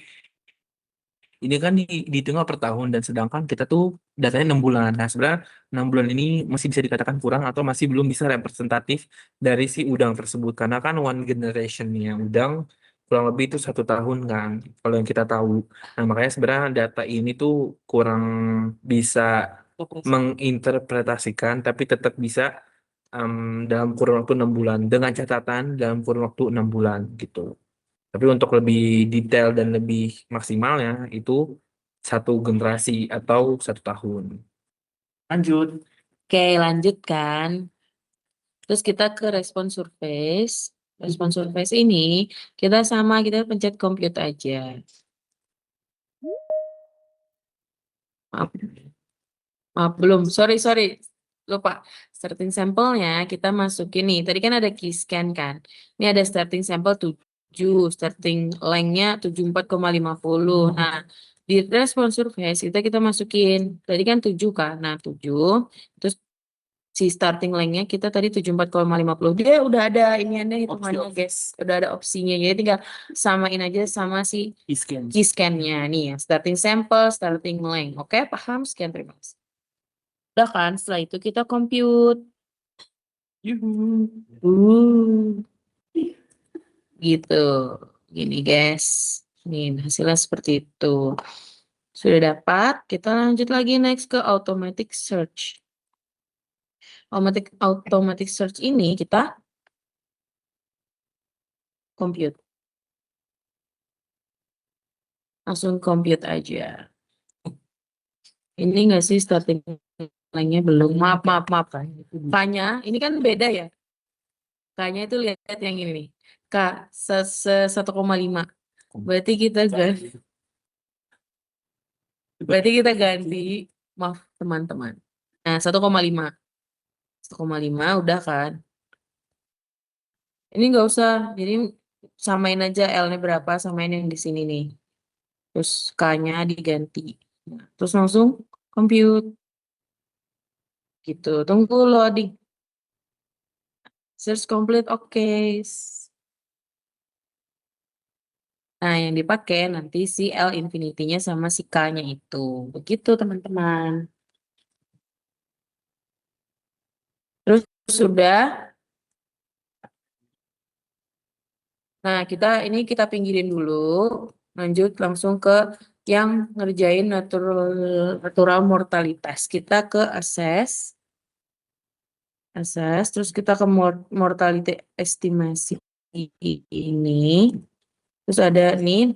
ini kan dihitung per tahun dan sedangkan kita tuh datanya 6 bulan. Nah, sebenarnya 6 bulan ini masih bisa dikatakan kurang atau masih belum bisa representatif dari si udang tersebut karena kan one generationnya udang kurang lebih itu 1 tahun kan kalau yang kita tahu. Nah, makanya sebenarnya data ini tuh kurang bisa menginterpretasikan tapi tetap bisa dalam kurun waktu 6 bulan dengan catatan dalam kurun waktu 6 bulan gitu. Tapi untuk lebih detail dan lebih maksimalnya itu 1 generasi atau 1 tahun. Lanjut. Oke, lanjut kan. Terus kita ke respon surface. Respon surface ini kita kita pencet compute aja. Maaf, maaf belum. Sorry. Lupa. Starting sampelnya kita masukin nih. Tadi kan ada Qscan kan. Ini ada starting sample 7. Starting length-nya 74,50. Nah, di respon surface kita masukin. Tadi kan 7 kan. Nah, 7. Terus si starting length-nya kita tadi 74,50. Dia udah ada iniannya hitungannya, guys. Udah ada opsinya. Jadi tinggal samain aja sama si Qscan-nya nih ya. Starting sample, starting length. Oke, paham? Sekian, terima kasih. Udah kan, setelah itu kita compute. Gitu. Gini, guys. Nih, hasilnya seperti itu. Sudah dapat, kita lanjut lagi next ke automatic search. Automatic search ini kita compute. Langsung compute aja. Ini enggak sih starting line-nya belum? Maaf. K-nya, ini kan beda ya. K-nya itu lihat yang ini nih. K 1,5. Berarti kita ganti, maaf teman-teman. Nah, 1,5. 1,5 udah kan. Ini enggak usah. Jadi samain aja L-nya berapa, samain yang di sini nih. Terus K-nya diganti. Nah, terus langsung compute. Gitu. Tunggu loading. Search complete, oke. Nah, yang dipakai nanti si L infinity-nya sama si K-nya itu. Begitu, teman-teman. Terus sudah. Nah, kita pinggirin dulu. Lanjut langsung ke yang ngerjain natural mortalitas. Kita ke assess. Terus kita ke mortality estimasi ini. Terus ada nih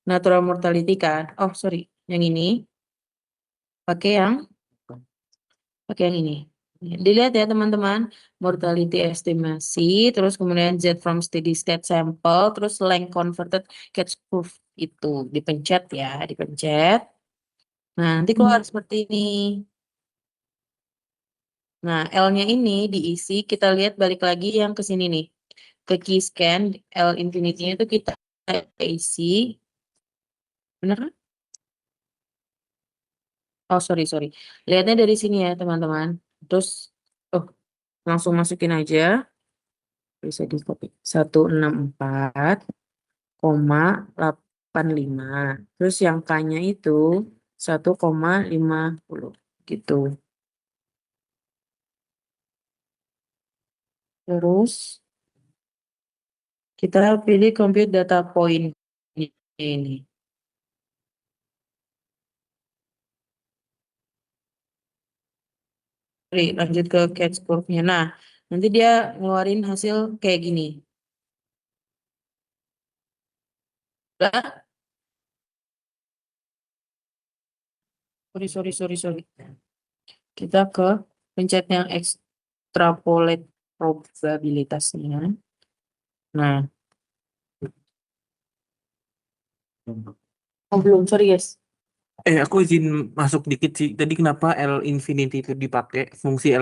natural mortality kan. Oh, sorry. Yang ini. Pakai yang ini. Dilihat ya teman-teman. Mortality estimasi. Terus kemudian Z from steady state sample. Terus length converted catch curve. Itu. Dipencet ya. Dipencet. Nah, nanti keluar seperti ini. Nah, L-nya ini diisi. Kita lihat balik lagi yang ke sini nih. Ke Qscan. L infinity-nya itu kita isi. Bener kan? Oh, sorry. Lihatnya dari sini ya, teman-teman. Terus, langsung masukin aja. Bisa di copy. 164,85. Terus yang K-nya itu 1,50. Gitu. Terus, kita pilih compute data point ini. Lanjut ke catch curve-nya. Nah, nanti dia ngeluarin hasil kayak gini. Udah? Sorry. Kita ke pencet yang extrapolate probabilitasnya. Nah, belum, sorry guys. Aku izin masuk dikit sih. Tadi kenapa L infinity itu dipakai? Fungsi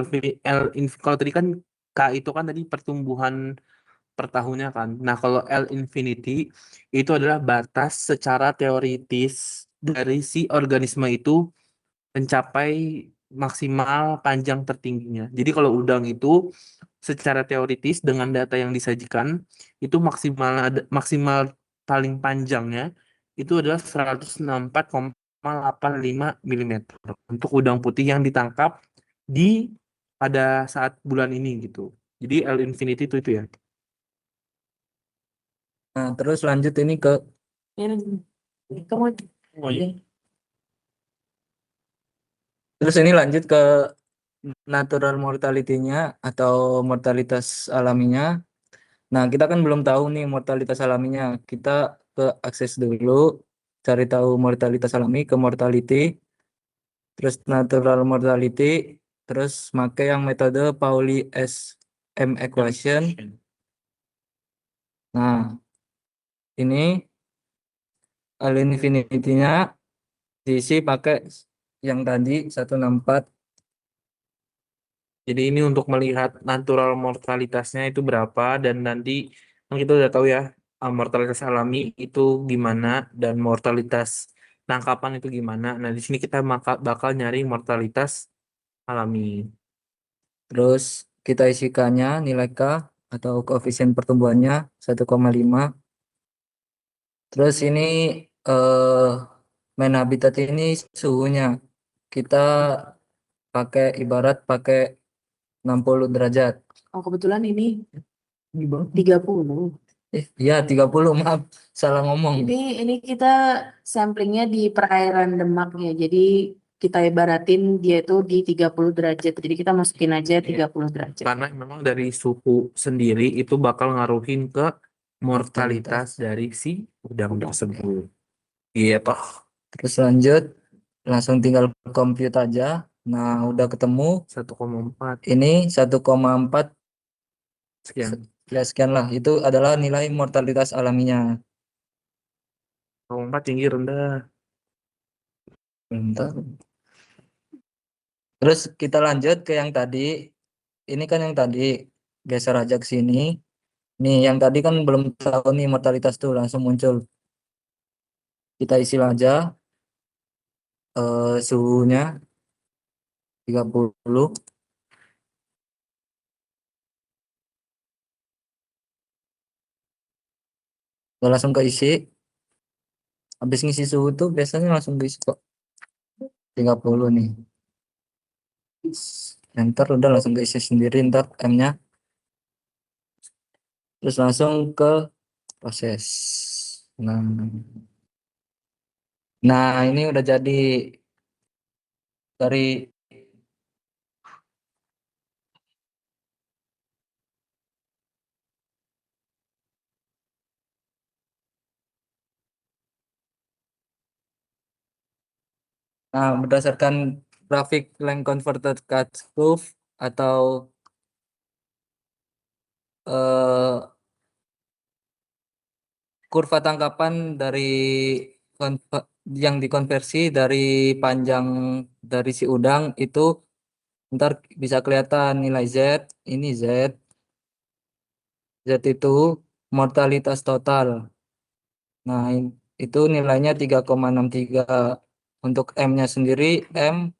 kalau tadi kan K itu kan tadi pertumbuhan per tahunnya kan. Nah, kalau L infinity itu adalah batas secara teoritis dari si organisme itu mencapai maksimal panjang tertingginya. Jadi kalau udang itu secara teoritis dengan data yang disajikan itu maksimal paling panjangnya itu adalah 164,85 mm untuk udang putih yang ditangkap di pada saat bulan ini gitu. Jadi L infinity itu ya. Nah, terus lanjut ini ke Kamu Oh iya. terus ini lanjut ke natural mortality-nya atau mortalitas alaminya. Nah, kita kan belum tahu nih mortalitas alaminya. Kita ke akses dulu, cari tahu mortalitas alami ke mortality, terus natural mortality, terus pakai yang metode Pauli SM equation. Nah, ini L infinity-nya diisi pakai yang tadi 164. Jadi ini untuk melihat natural mortalitasnya itu berapa dan nanti kan kita udah tahu ya mortalitas alami itu gimana dan mortalitas tangkapan itu gimana. Nah di sini kita bakal nyari mortalitas alami. Terus kita isikannya nilai K atau koefisien pertumbuhannya 1,5. Terus ini eh main habitat ini suhunya kita pakai ibarat pakai 60 derajat. Oh, kebetulan ini Di bawah. 30. Iya 30, maaf salah ngomong. Ini kita samplingnya di perairan Demak ya. Jadi kita ibaratin dia itu di 30 derajat. Jadi kita masukin aja 30 derajat. Karena memang dari suhu sendiri itu bakal ngaruhin ke mortalitas dari si udang tersebut. Iya toh. Terus lanjut langsung tinggal compute aja. Nah, udah ketemu 1,4 ini 1,4 sekian. ya sekian lah. Itu adalah nilai mortalitas alaminya. 1,4 tinggi rendah. Bentar. Terus kita lanjut ke yang tadi. Ini kan yang tadi geser aja ke sini. Nih yang tadi kan belum tahu nih mortalitas tuh langsung muncul. Kita isi aja suhunya 30. Udah langsung keisi. Habis ngisi suhu tuh biasanya langsung keisi kok. 30 nih. Enter udah langsung keisi sendiri ntar M-nya. Terus langsung ke proses. Nah, ini udah jadi dari berdasarkan grafik length converted curve atau eh, kurva tangkapan dari yang dikonversi dari panjang dari si udang itu ntar bisa kelihatan nilai Z. Ini Z itu mortalitas total. Nah, itu nilainya 3,63. Untuk M-nya sendiri, M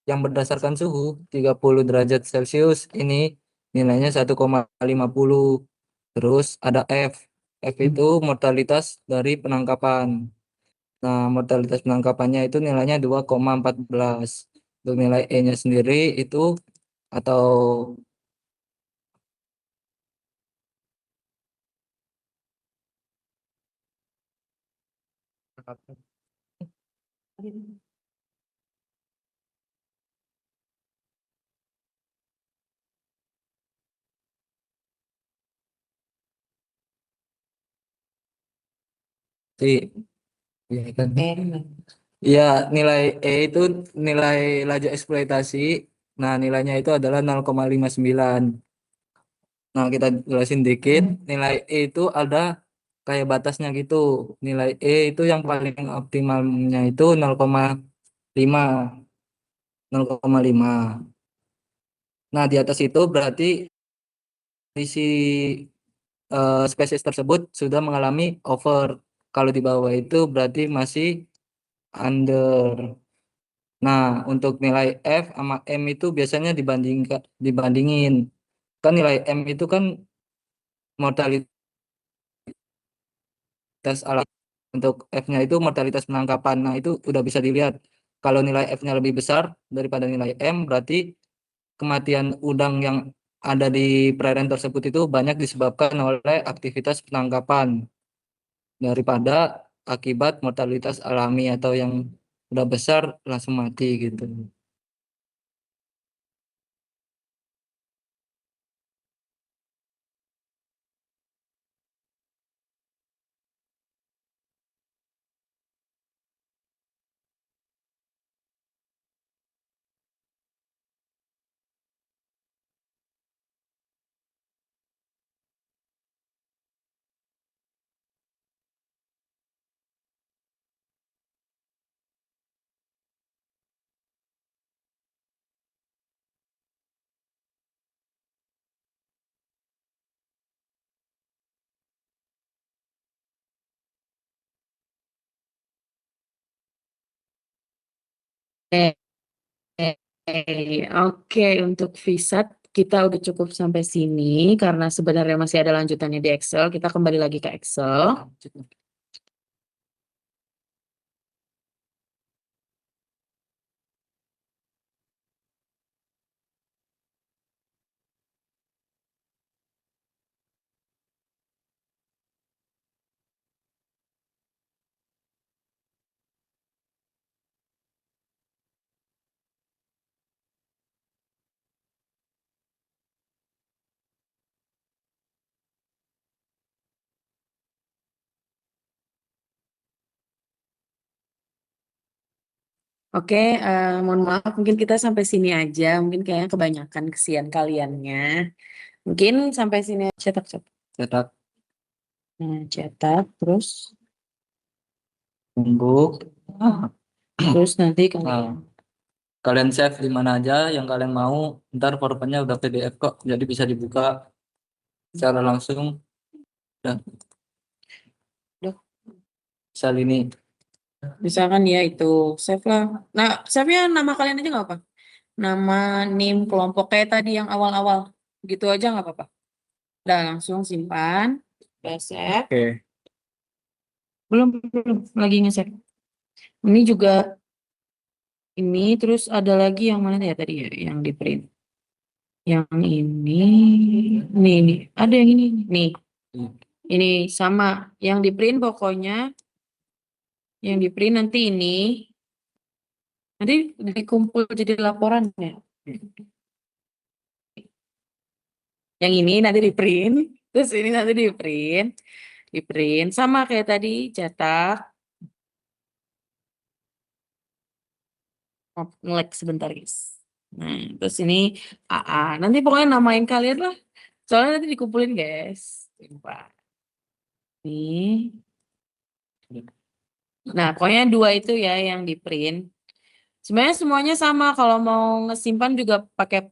yang berdasarkan suhu 30 derajat Celcius ini nilainya 1,50. Terus ada F. F itu mortalitas dari penangkapan. Nah, mortalitas penangkapannya itu nilainya 2,14. Untuk nilai E-nya sendiri itu atau si ya kan? M. Ya, nilai E itu nilai laju eksploitasi Nah, nilainya itu adalah 0,59. Nah, kita jelasin dikit. Nilai E itu ada kayak batasnya gitu. Nilai E itu yang paling optimalnya itu 0,5. 0,5. Nah, di atas itu berarti isi spesies tersebut sudah mengalami over. Kalau di bawah itu berarti masih under. Nah, untuk nilai F sama M itu biasanya dibandingin. Kan nilai M itu kan mortalitas alami. Untuk F-nya itu mortalitas penangkapan. Nah, itu udah bisa dilihat. Kalau nilai F-nya lebih besar daripada nilai M, berarti kematian udang yang ada di perairan tersebut itu banyak disebabkan oleh aktivitas penangkapan daripada akibat mortalitas alami atau yang udah besar langsung mati gitu. Oke, untuk VSAT kita udah cukup sampai sini karena sebenarnya masih ada lanjutannya di Excel. Kita kembali lagi ke Excel. Oke, mohon maaf mungkin kita sampai sini aja. Mungkin kayaknya kebanyakan kesian kaliannya. Mungkin sampai sini cetak. Cetak Nah, cetak terus tumbuk. terus nanti Nah, kalian kalian save di mana aja yang kalian mau. Ntar formatnya udah PDF kok, jadi bisa dibuka secara langsung. Dan Duh. misal ini misalkan ya itu save lah. Nah, save-nya nama kalian aja nggak apa? Nama NIM kelompok kayak tadi yang awal-awal. Gitu aja nggak apa-apa. Udah langsung simpan. Udah save. Oke. Belum lagi nge-save. Ini juga ini terus ada lagi yang mana ya tadi ya yang di print. Yang ini ada yang ini nih. Ini sama yang di print pokoknya yang di print nanti ini nanti dikumpul jadi laporan ya. Yang ini nanti di print, terus ini nanti di print sama kayak tadi cetak. Oh, nge-lag sebentar guys. Nah, terus ini AA. Nanti pokoknya namain kalian lah. Soalnya nanti dikumpulin guys. Coba. Nih. Nah, pokoknya dua itu ya yang di print. Sebenarnya semuanya sama. Kalau mau ngesimpan juga pakai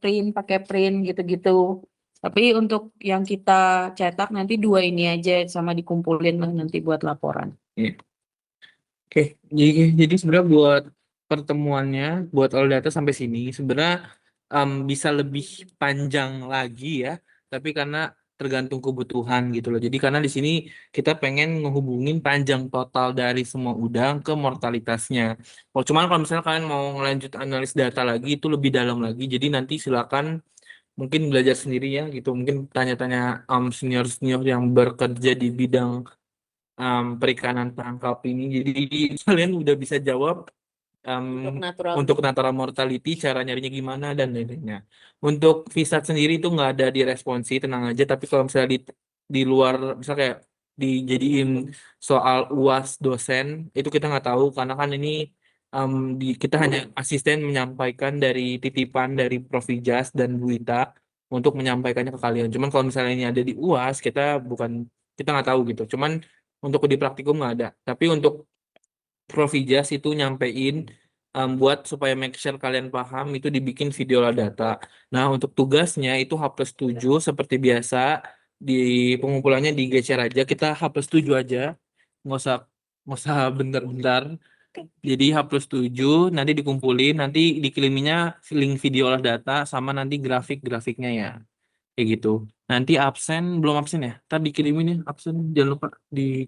print gitu-gitu. Tapi untuk yang kita cetak nanti dua ini aja sama dikumpulin lah nanti buat laporan. Oke, jadi sebenarnya buat pertemuannya, buat all data sampai sini, sebenarnya bisa lebih panjang lagi ya, tapi karena tergantung kebutuhan gitu loh. Jadi karena di sini kita pengen ngehubungin panjang total dari semua udang ke mortalitasnya. Oh, cuman kalau misalnya kalian mau ngelanjut analis data lagi, itu lebih dalam lagi. Jadi nanti silakan mungkin belajar sendiri ya gitu. Mungkin tanya-tanya senior-senior yang bekerja di bidang perikanan tangkap ini. Jadi kalian udah bisa jawab untuk natural mortality, cara nyarinya gimana dan lain-lainnya. Untuk VSAT sendiri itu nggak ada di responsi, tenang aja. Tapi kalau misalnya di luar, misalnya kayak dijadiin soal UAS dosen, itu kita nggak tahu karena kan ini kita hanya asisten menyampaikan dari titipan dari Prof. Ijas dan Bu Ita untuk menyampaikannya ke kalian. Cuman kalau misalnya ini ada di UAS, kita nggak tahu gitu. Cuman untuk di praktikum nggak ada. Tapi untuk Prof. Ijas itu nyampein buat supaya make sure kalian paham itu dibikin video data. Nah, untuk tugasnya itu H+7 seperti biasa di pengumpulannya digeser aja. Kita H+7 aja. Nggak usah nggak usah bentar-bentar. Jadi H+7 nanti dikumpulin, nanti dikiriminnya link video olah data sama nanti grafik-grafiknya ya. Kayak gitu. Nanti belum absen ya. Ntar dikirimin ya absen, jangan lupa di